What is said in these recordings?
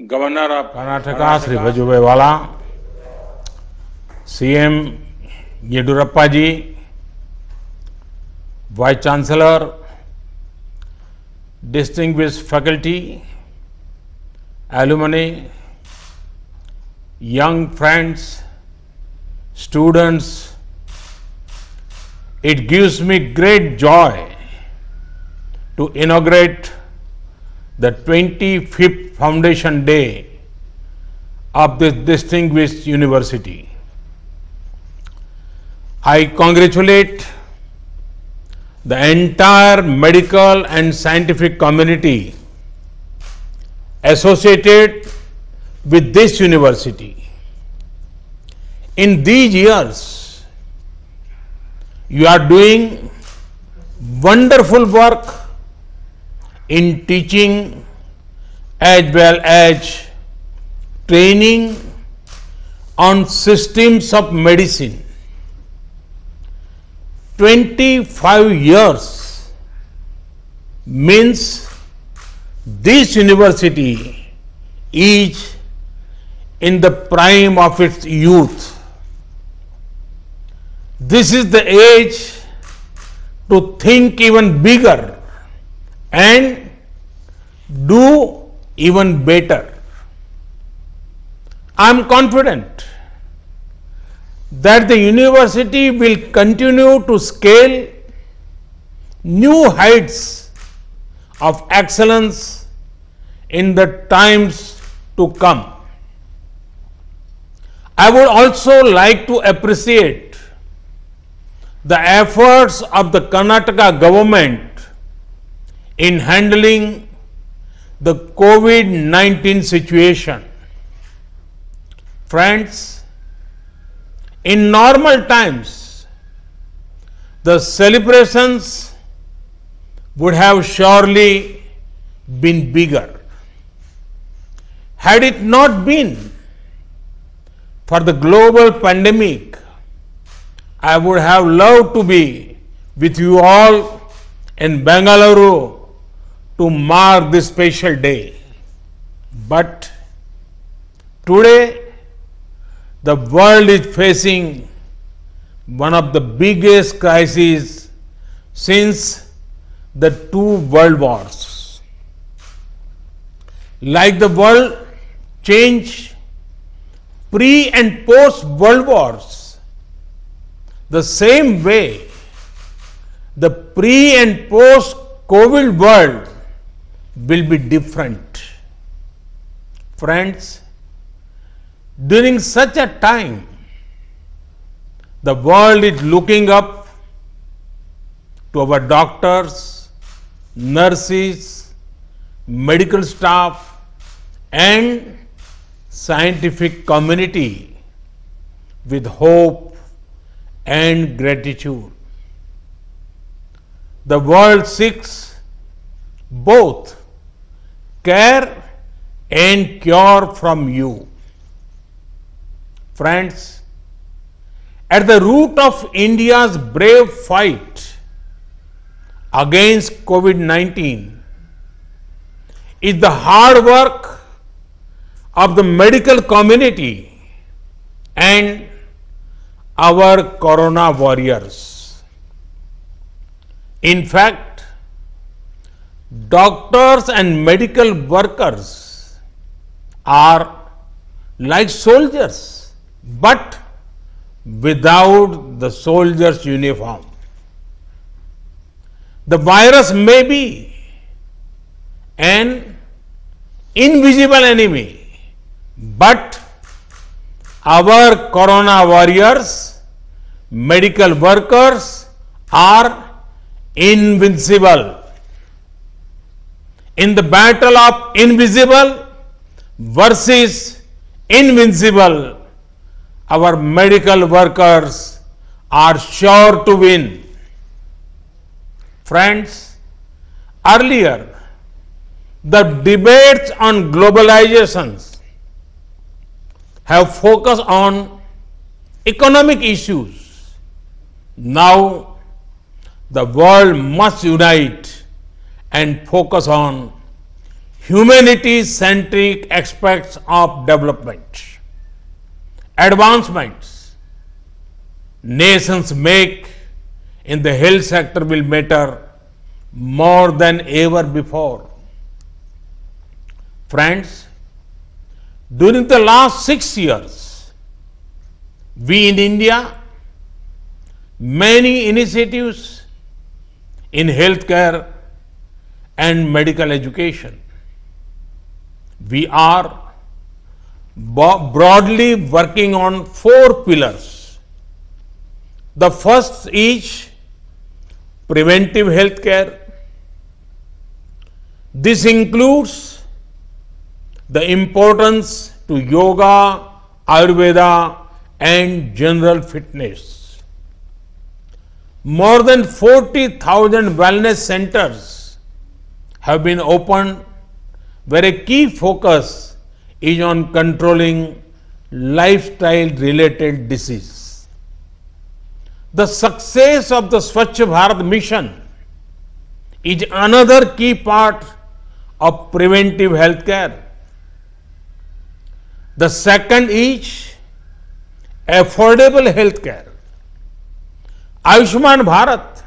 Governor of Karnataka, Sri Vajubhai Vala, CM Yedurappa ji, Vice Chancellor, distinguished faculty, alumni, young friends, students, it gives me great joy to inaugurate the 25th Foundation Day of this distinguished university. I congratulate the entire medical and scientific community associated with this university. In these years, you are doing wonderful work in teaching as well as training on systems of medicine. 25 years means this university is in the prime of its youth. This is the age to think even bigger and do even better. I am confident that the university will continue to scale new heights of excellence in the times to come. I would also like to appreciate the efforts of the Karnataka government in handling the COVID-19 situation. Friends, in normal times, the celebrations would have surely been bigger. Had it not been for the global pandemic, I would have loved to be with you all in Bengaluru to mark this special day. But today, the world is facing one of the biggest crises since the two world wars. Like the world changed pre and post world wars, the same way the pre and post COVID world will be different. Friends, during such a time, the world is looking up to our doctors, nurses, medical staff, and scientific community with hope and gratitude. The world seeks both care and cure from you. Friends, at the root of India's brave fight against COVID-19 is the hard work of the medical community and our corona warriors. In fact, doctors and medical workers are like soldiers, but without the soldier's uniform. The virus may be an invisible enemy, but our corona warriors, medical workers are invincible. In the battle of invisible versus invincible, our medical workers are sure to win. Friends, earlier, the debates on globalizations have focused on economic issues. Now, the world must unite and focus on humanity-centric aspects of development. Advancements nations make in the health sector will matter more than ever before. Friends, during the last 6 years, we in India, many initiatives in healthcare and medical education. We are broadly working on 4 pillars. The first is preventive healthcare. This includes the importance to yoga, Ayurveda, and general fitness. More than 40,000 wellness centers have been opened where a key focus is on controlling lifestyle-related disease. The success of the Swachh Bharat mission is another key part of preventive healthcare. The second is affordable healthcare. Ayushman Bharat,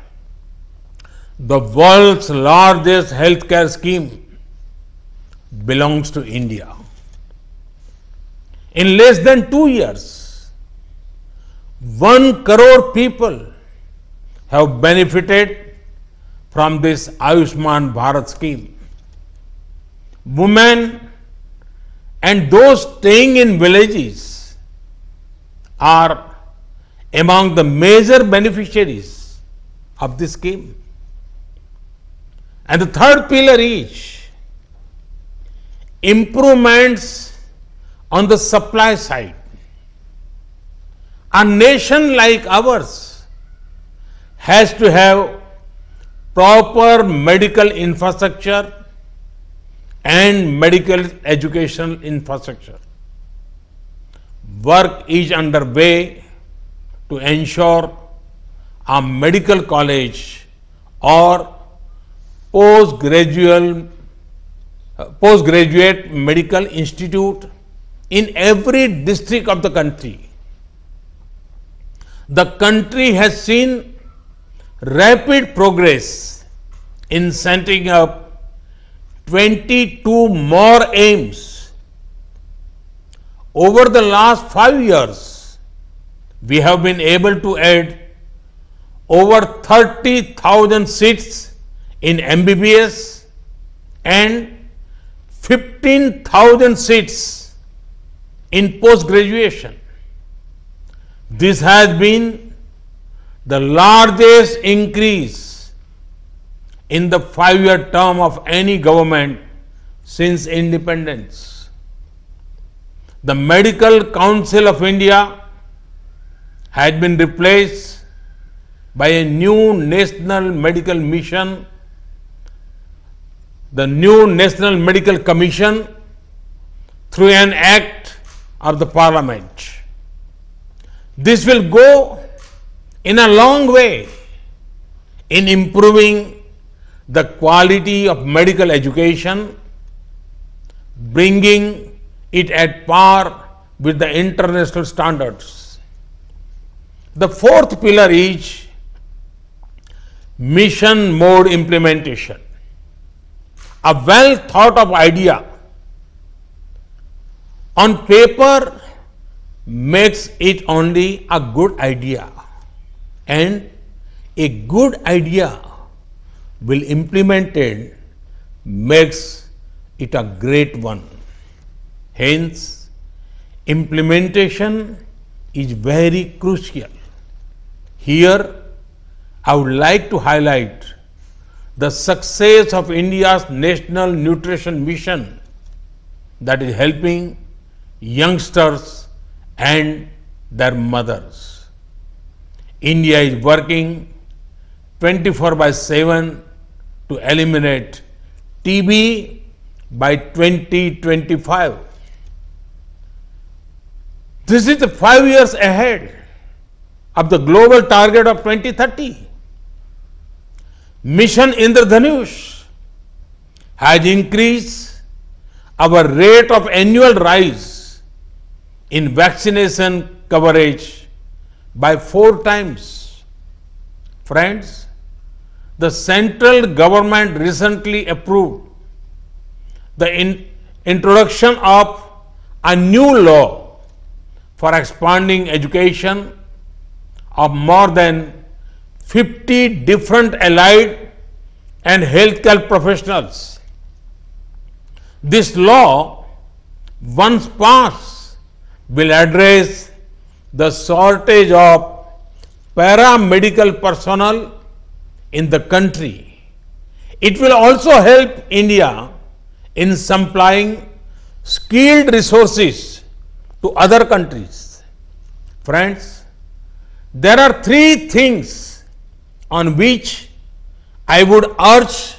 the world's largest healthcare scheme, belongs to India. In less than 2 years, 1 crore people have benefited from this Ayushman Bharat scheme. Women and those staying in villages are among the major beneficiaries of this scheme. And the third pillar is improvements on the supply side. A nation like ours has to have proper medical infrastructure and medical educational infrastructure. Work is underway to ensure a medical college or postgraduate medical institute in every district of the country. The country has seen rapid progress in setting up 22 more AIIMS. Over the last 5 years, we have been able to add over 30,000 seats in MBBS and 15,000 seats in post-graduation. This has been the largest increase in the 5-year term of any government since independence. The Medical Council of India has been replaced by a new National Medical Mission, the new National Medical Commission, through an act of the Parliament. This will go in a long way in improving the quality of medical education, bringing it at par with the international standards. The fourth pillar is mission mode implementation. A well thought of idea on paper makes it only a good idea, and a good idea will implemented makes it a great one. Hence, implementation is very crucial. Here, I would like to highlight the success of India's National Nutrition Mission that is helping youngsters and their mothers. India is working 24/7 to eliminate TB by 2025. This is the 5 years ahead of the global target of 2030. Mission Indradhanush has increased our rate of annual rise in vaccination coverage by 4 times. Friends, the central government recently approved the introduction of a new law for expanding education of more than 50 different allied and healthcare professionals. This law, once passed, will address the shortage of paramedical personnel in the country. It will also help India in supplying skilled resources to other countries. Friends, there are 3 things on which I would urge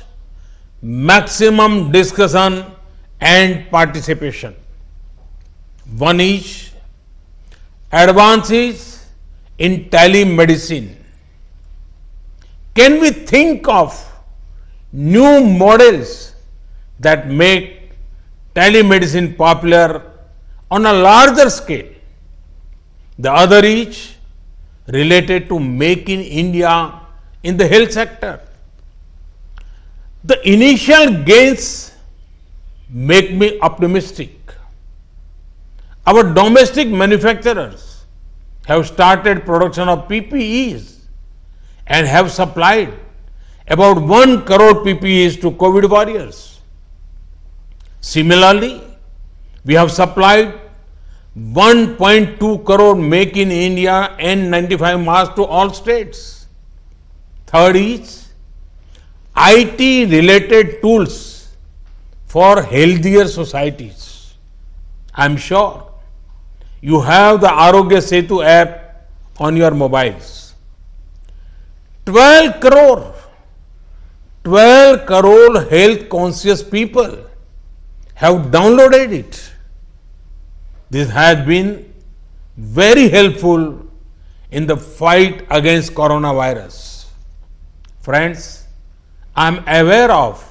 maximum discussion and participation. One is advances in telemedicine. Can we think of new models that make telemedicine popular on a larger scale? The other is related to Make in India in the health sector. The initial gains make me optimistic. Our domestic manufacturers have started production of PPEs and have supplied about 1 crore PPEs to COVID warriors. Similarly, we have supplied 1.2 crore Make in India N95 masks to all states. Third is IT related tools for healthier societies. I am sure you have the Arogya Setu app on your mobiles. 12 crore health conscious people have downloaded it. This has been very helpful in the fight against coronavirus. Friends, I am aware of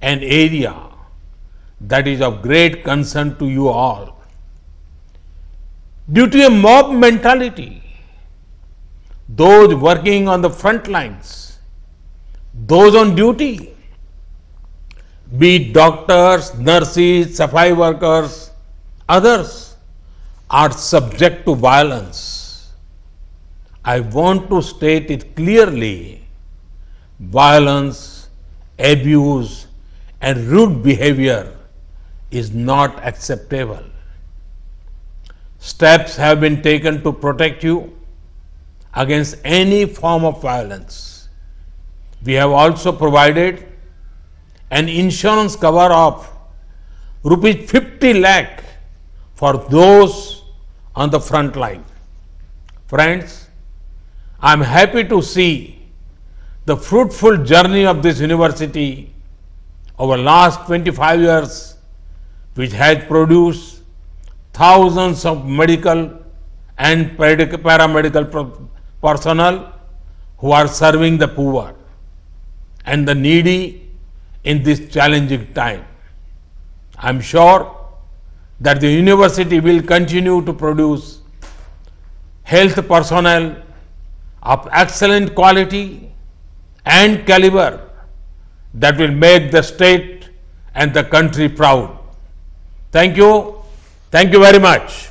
an area that is of great concern to you all. Due to a mob mentality, those working on the front lines, those on duty, be it doctors, nurses, safai workers, others, are subject to violence. I want to state it clearly: violence, abuse, and rude behavior is not acceptable. Steps have been taken to protect you against any form of violence. We have also provided an insurance cover of rupees 50 lakh for those on the front line. Friends, I am happy to see the fruitful journey of this university over last 25 years, which has produced thousands of medical and paramedical personnel who are serving the poor and the needy in this challenging time. I am sure that the university will continue to produce health personnel of excellent quality and caliber that will make the state and the country proud. Thank you. Thank you very much.